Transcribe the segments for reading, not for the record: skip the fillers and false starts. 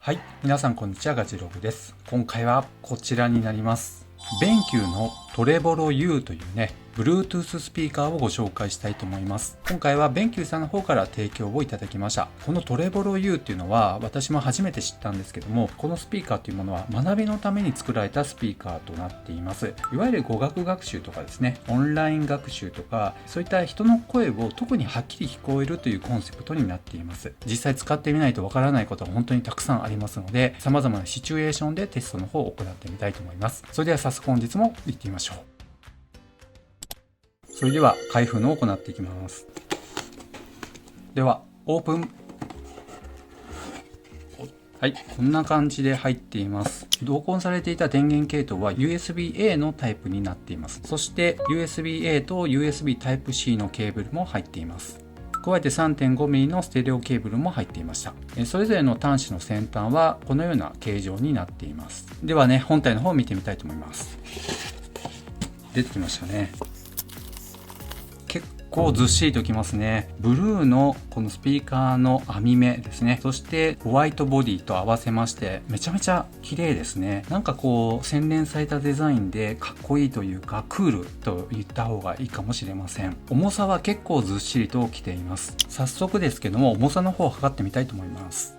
はい、皆さんこんにちは、ガジログです。今回はこちらになります。ベンキューのトレボロ U というね、Bluetooth スピーカーをご紹介したいと思います。今回はベンキューさんの方から提供をいただきました。このトレボロ U っていうのは私も初めて知ったんですけども、このスピーカーというものは学びのために作られたスピーカーとなっています。いわゆる語学学習とかですね、オンライン学習とか、そういった人の声を特にはっきり聞こえるというコンセプトになっています。実際使ってみないとわからないことが本当にたくさんありますので、様々なシチュエーションでテストの方を行ってみたいと思います。それでは早速本日も行ってみましょう。それでは開封のを行っていきます。ではオープン。はい、こんな感じで入っています。同梱されていた電源系統は USB-A のタイプになっています。そして USB-A と USB Type-C のケーブルも入っています。加えて 3.5mm のステレオケーブルも入っていました。それぞれの端子の先端はこのような形状になっています。ではね、本体の方を見てみたいと思います。出てきましたね。結構ずっしりときますね。ブルーのこのスピーカーの網目ですね。そしてホワイトボディと合わせましてめちゃめちゃ綺麗ですね。なんかこう洗練されたデザインでかっこいいというかクールと言った方がいいかもしれません。重さは結構ずっしりときています。早速ですけども重さの方を測ってみたいと思います。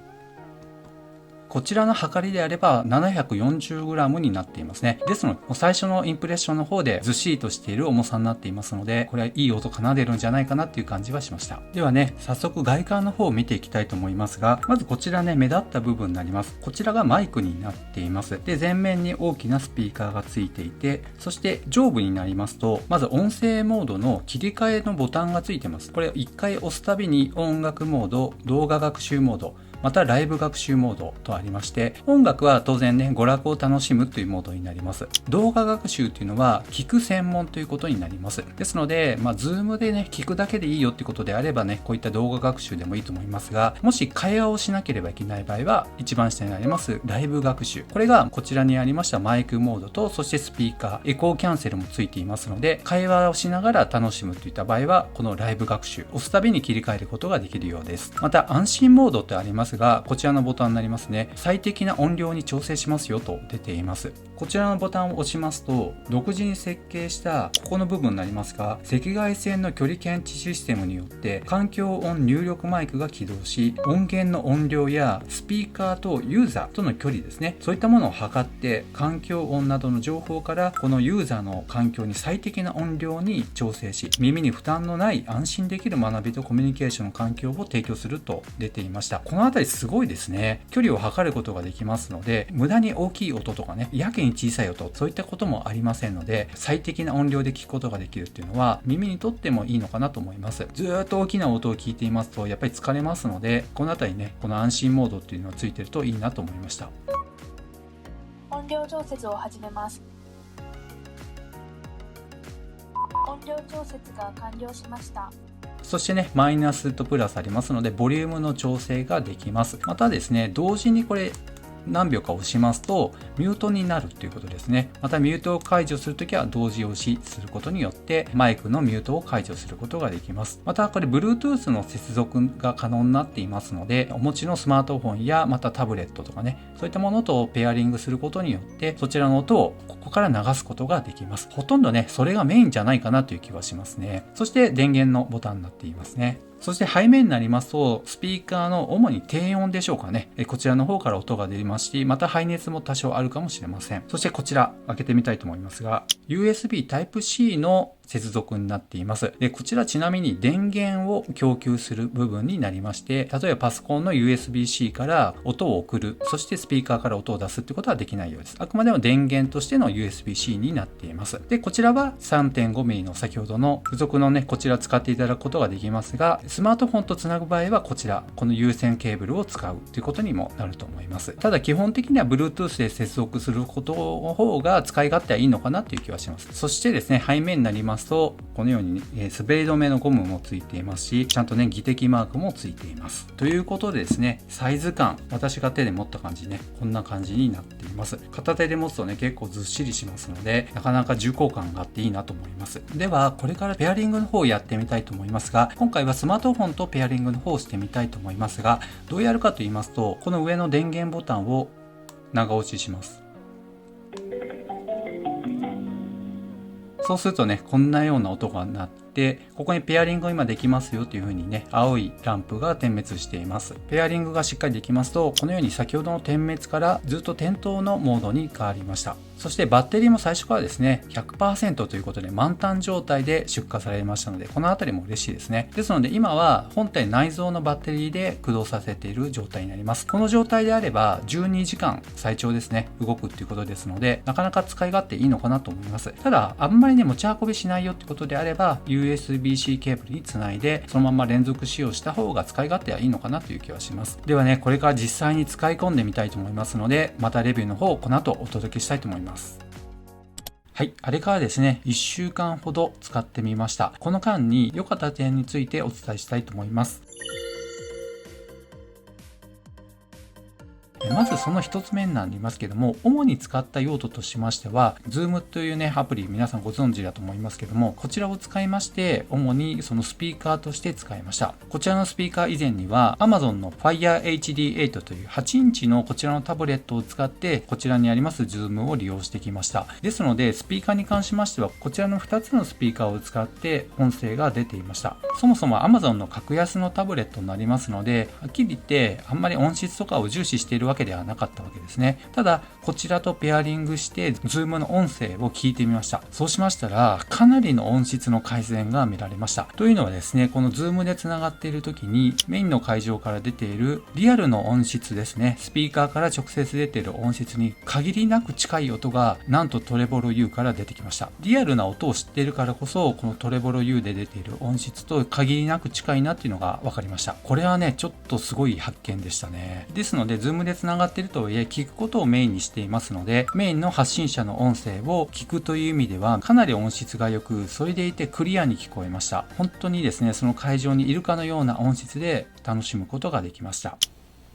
こちらの測りであれば 740g になっていますね。ですので、最初のインプレッションの方でずっしりとしている重さになっていますので、これはいい音奏でるんじゃないかなっていう感じはしました。ではね、早速外観の方を見ていきたいと思いますが、まずこちらね、目立った部分になります。こちらがマイクになっています。で、前面に大きなスピーカーがついていて、そして上部になりますと、まず音声モードの切り替えのボタンがついてます。これを1回押すたびに音楽モード、動画学習モード、またライブ学習モードとありまして、音楽は当然ね、娯楽を楽しむというモードになります。動画学習というのは聞く専門ということになります。ですので、Zoom でね、聞くだけでいいよっていうことであればね、こういった動画学習でもいいと思いますが、もし会話をしなければいけない場合は、一番下にありますライブ学習。これがこちらにありましたマイクモードと、そしてスピーカー、エコーキャンセルもついていますので、会話をしながら楽しむといった場合は、このライブ学習、押すたびに切り替えることができるようです。また、安心モードってありますが、こちらのボタンになりますね。最適な音量に調整しますよと出ています。こちらのボタンを押しますと、独自に設計したここの部分になりますが、赤外線の距離検知システムによって環境音入力マイクが起動し、音源の音量やスピーカーとユーザーとの距離ですね、そういったものを測って環境音などの情報からこのユーザーの環境に最適な音量に調整し、耳に負担のない安心できる学びとコミュニケーションの環境を提供すると出ていました。このあたりすごいですね。距離を測ることができますので、無駄に大きい音とかね、やけに小さい音、そういったこともありませんので、最適な音量で聞くことができるっていうのは耳にとってもいいのかなと思います。ずーっと大きな音を聞いていますとやっぱり疲れますので、このあたりね、この安心モードっていうのがついてるといいなと思いました。音量調節を始めます。音量調節が完了しました。そしてね、マイナスとプラスありますので、ボリュームの調整ができます。またですね、同時にこれ、何秒か押しますとミュートになるということですね。またミュートを解除するときは同時押しすることによってマイクのミュートを解除することができます。またこれ Bluetooth の接続が可能になっていますので、お持ちのスマートフォンやまたタブレットとかね、そういったものとペアリングすることによってそちらの音をここから流すことができます。ほとんどね、それがメインじゃないかなという気はしますね。そして電源のボタンになっていますね。そして背面になりますと、スピーカーの主に低音でしょうかね。こちらの方から音が出ますし、また排熱も多少あるかもしれません。そしてこちら開けてみたいと思いますが、USB Type-C の接続になっています。で、こちらちなみに電源を供給する部分になりまして、例えばパソコンの USB-C から音を送る、そしてスピーカーから音を出すってことはできないようです。あくまでも電源としての USB-C になっています。で、こちらは 3.5mm の先ほどの付属のね、こちら使っていただくことができますが、スマートフォンとつなぐ場合はこちら、この有線ケーブルを使うということにもなると思います。ただ基本的には Bluetooth で接続することの方が使い勝手はいいのかなという気はします。そしてですね、背面になりますますと、このように、滑り止めのゴムもついていますし、ちゃんとね、技的マークもついています。ということでですね、サイズ感、私が手で持った感じね、こんな感じになっています。片手で持つとね、結構ずっしりしますので、なかなか重厚感があっていいなと思います。では、これからペアリングの方をやってみたいと思いますが、今回はスマートフォンとペアリングの方をしてみたいと思いますが、どうやるかと言いますと、この上の電源ボタンを長押しします。そうするとね、こんなような音が鳴って、ここにペアリングが今できますよという風にね、青いランプが点滅しています。ペアリングがしっかりできますと、このように先ほどの点滅からずっと点灯のモードに変わりました。そしてバッテリーも最初からですね、100% ということで満タン状態で出荷されましたので、このあたりも嬉しいですね。ですので今は本体内蔵のバッテリーで駆動させている状態になります。この状態であれば12時間最長ですね、動くっていうことですので、なかなか使い勝手いいのかなと思います。ただ、あんまりね、持ち運びしないよってことであれば、USB-C ケーブルにつないで、そのまま連続使用した方が使い勝手はいいのかなという気はします。ではね、これから実際に使い込んでみたいと思いますので、またレビューの方をこの後お届けしたいと思います。はい。あれからですね、1週間ほど使ってみました。この間に良かった点についてお伝えしたいと思います。まずその一つ目になりますけども、主に使った用途としましては、Zoom というね、アプリ皆さんご存知だと思いますけども、こちらを使いまして、主にそのスピーカーとして使いました。こちらのスピーカー以前には、Amazon の Fire HD8 という8インチのこちらのタブレットを使って、こちらにあります Zoom を利用してきました。ですので、スピーカーに関しましては、こちらの2つのスピーカーを使って音声が出ていました。そもそも Amazon の格安のタブレットになりますので、はっきり言ってあんまり音質とかを重視しているわけではなかったわけですね。ただ、こちらとペアリングして Zoom の音声を聞いてみました。そうしましたら、かなりの音質の改善が見られました。というのはですね、この Zoom でつながっている時にメインの会場から出ているリアルの音質ですね、スピーカーから直接出ている音質に限りなく近い音がなんとトレボロ U から出てきました。リアルな音を知っているからこそ、このトレボロ U で出ている音質と限りなく近いなっていうのが分かりました。これはね、ちょっとすごい発見でしたね。ですので、Zoom でつながっているとはいえ、聞くことをメインにしていますので、メインの発信者の音声を聞くという意味では、かなり音質が良く、それでいてクリアに聞こえました。本当にですね、その会場にいるかのような音質で楽しむことができました。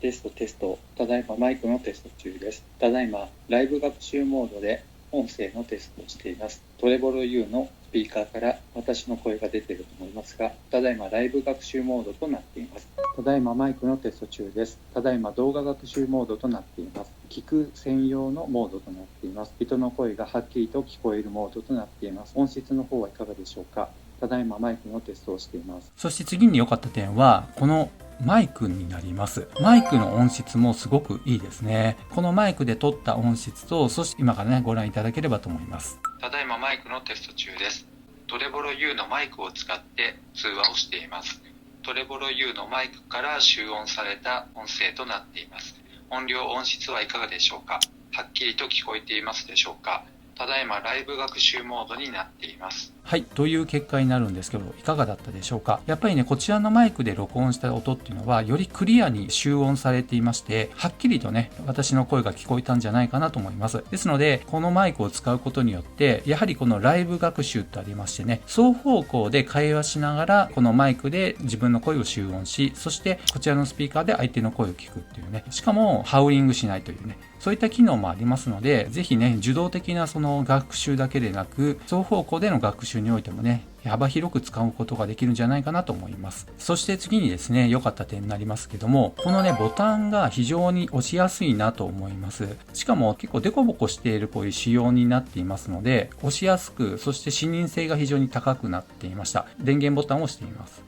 テストテスト。ただいまマイクのテスト中です。ただいまライブ学習モードで音声のテストをしています。トレボロ U のスピーカーから私の声が出ていると思いますが、ただいまライブ学習モードとなっています。ただいまマイクのテスト中です。ただいま動画学習モードとなっています。聞く専用のモードとなっています。人の声がはっきりと聞こえるモードとなっています。音質の方はいかがでしょうか。ただいまマイクのテストをしています。そして次に良かった点は、このマイクになります。マイクの音質もすごくいいですね。このマイクで撮った音質と、そして今からね、ご覧いただければと思います。ただいまマイクのテスト中です。トレボロ U のマイクを使って通話をしています。トレボロ U のマイクから集音された音声となっています。音量音質はいかがでしょうか。はっきりと聞こえていますでしょうか。ただいまライブ学習モードになっています。はい、という結果になるんですけど、いかがだったでしょうか。やっぱりね、こちらのマイクで録音した音っていうのは、よりクリアに集音されていまして、はっきりとね、私の声が聞こえたんじゃないかなと思います。ですので、このマイクを使うことによって、やはりこのライブ学習ってありましてね、双方向で会話しながら、このマイクで自分の声を集音し、そしてこちらのスピーカーで相手の声を聞くっていうね、しかもハウリングしないというね、そういった機能もありますので、ぜひね、受動的なその学習だけでなく、双方向での学習においてもね、幅広く使うことができるんじゃないかなと思います。そして次にですね、良かった点になりますけども、このね、ボタンが非常に押しやすいなと思います。しかも結構デコボコしているこういう仕様になっていますので、押しやすく、そして視認性が非常に高くなっていました。電源ボタンを押しています。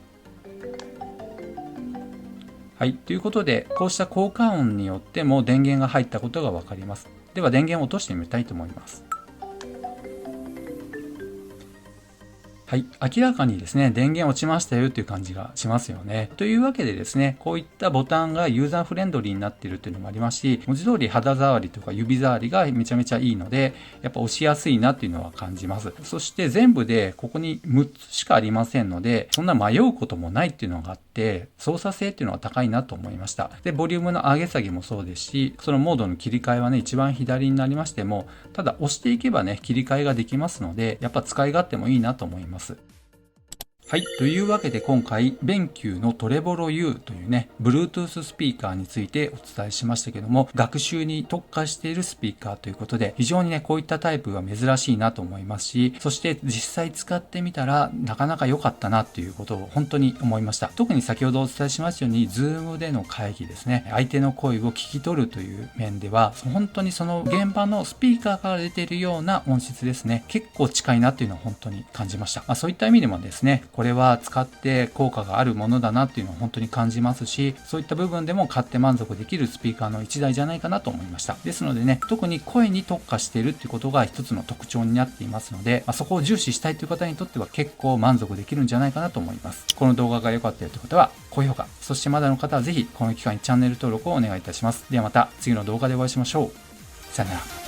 はい。ということで、こうした効果音によっても電源が入ったことがわかります。では電源を落としてみたいと思います。はい。明らかにですね、電源落ちましたよという感じがしますよね。というわけでですね、こういったボタンがユーザーフレンドリーになっているというのもありますし、文字通り肌触りとか指触りがめちゃめちゃいいので、やっぱ押しやすいなっていうのは感じます。そして全部でここに6つしかありませんので、そんな迷うこともないっていうのがあって、って操作性っていうのは高いなと思いました。で、ボリュームの上げ下げもそうですし、そのモードの切り替えはね、一番左になりましても、ただ押していけばね、切り替えができますので、やっぱ使い勝手もいいなと思います。はい。というわけで今回、BenQのトレボロ U というね、Bluetooth スピーカーについてお伝えしましたけども、学習に特化しているスピーカーということで、非常にね、こういったタイプが珍しいなと思いますし、そして実際使ってみたら、なかなか良かったなっていうことを本当に思いました。特に先ほどお伝えしましたように、Zoom での会議ですね、相手の声を聞き取るという面では、本当にその現場のスピーカーから出ているような音質ですね、結構近いなっていうのは本当に感じました。そういった意味でもですね、これは使って効果があるものだなっていうのを本当に感じますし、そういった部分でも買って満足できるスピーカーの一台じゃないかなと思いました。ですのでね、特に声に特化しているっていうことが一つの特徴になっていますので、そこを重視したいという方にとっては結構満足できるんじゃないかなと思います。この動画が良かったよという方は高評価、そしてまだの方はぜひこの機会にチャンネル登録をお願いいたします。ではまた次の動画でお会いしましょう。さよなら。